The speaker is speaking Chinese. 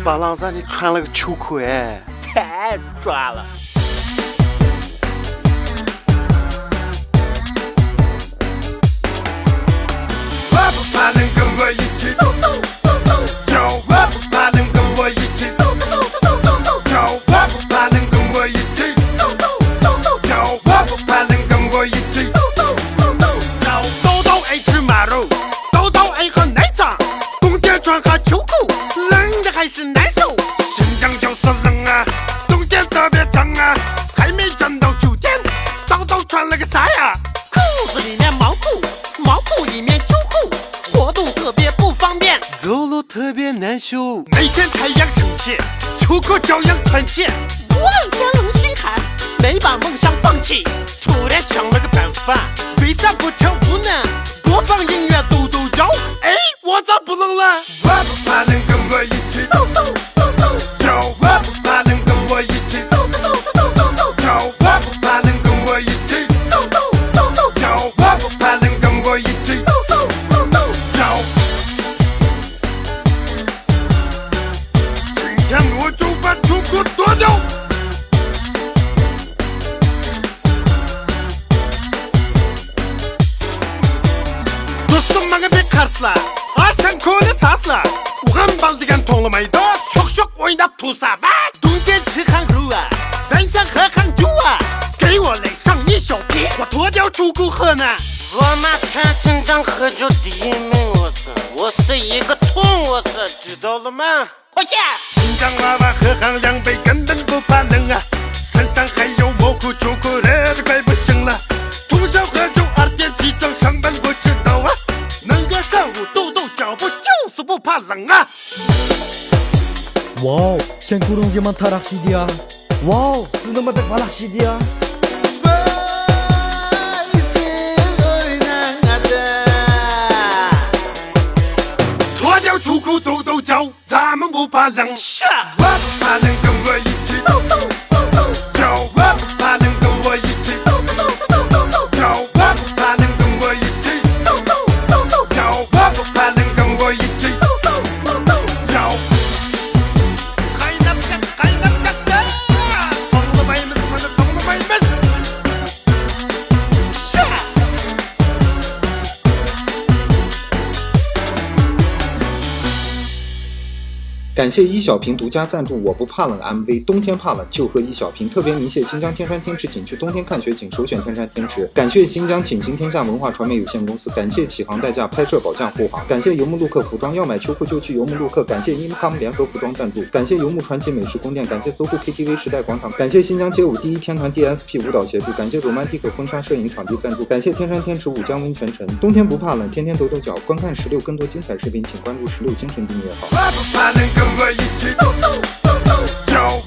巴郎让你穿了个秋裤哎，太抓了。我不怕能跟我一起走，我不怕能跟我一起走，我不怕能跟我一起走，我不怕能跟我一起走。豆豆爱吃马肉，豆豆爱喝奶茶，冬天穿哈秋裤，冷的还是难受。新疆就是冷啊，冬天特别长啊，还没站到秋天，豆豆穿了个啥呀？裤子里面毛裤，毛裤里面秋裤，活动特别不方便，走路特别难受。每天太阳生气，秋裤照样团结。无论天冷心寒，没把梦想放弃。突然想了个办法，为啥不跳舞呢？播放音乐抖抖脚，哎，我咋不能了？我不怕能跟我一起抖抖抖抖脚，我不怕能跟我一起抖抖抖抖抖脚，我不怕能跟我一起抖抖抖抖脚，我不怕能跟我一起抖抖抖抖脚。今天我就把秋裤脱掉。Dostumlarga bir qarslar, aşan ko'li saslar. Uğan baldigan to'nglamaydi, sho'q-sho'q o'ynab tursa va 冬天吃汉乳啊，晚上喝汉酒啊，给我来上一小瓶，我脱掉秋裤喝呢。我妈全新疆喝酒第一名，我是一个痛，知道了吗？我去。新疆娃娃喝上2杯根本不怕冷啊，身上还有毛裤秋裤，热得快不行了。从小喝酒2点起床上班不知道啊，能个上午抖抖脚步就是不怕冷啊。 Wow, sen kurang zaman tarakşidiya. Wow, siz nima deb balaqşidiya? Vay sen oynadı，脱掉秋裤抖抖脚，咱们不怕冷。是。我不怕能跟我一起抖抖抖抖脚，我不怕能跟我一起抖抖抖抖抖脚，我不怕能跟我一起抖抖抖抖脚，我不怕能跟我一起抖抖抖抖脚。Kaynap Tonlamayımız bana tonlamayımız. 是。感谢一小平独家赞助《我不怕冷》MV， 冬天怕冷就喝一小瓶。特别鸣谢新疆天山天池景区冬天看雪景首选天山天池。感谢新疆锦行天下文化传媒有限公司，感谢启航代驾拍摄保驾护航，感谢游牧陆客服装，要买秋裤就去游牧陆客，感谢 IMCOM 联合服装赞助，感谢游牧传奇美食宫殿，感谢搜狐 KTV 时代广场，感谢新疆街舞第一天团 DSP 舞蹈协助，感谢 Romantic 婚纱摄影场地赞助，感谢天山天池五江温泉城。冬天不怕冷，天天抖抖脚。观看16更多精彩视频，请关注16精神订阅号。我不怕能跟我一起抖抖抖抖脚。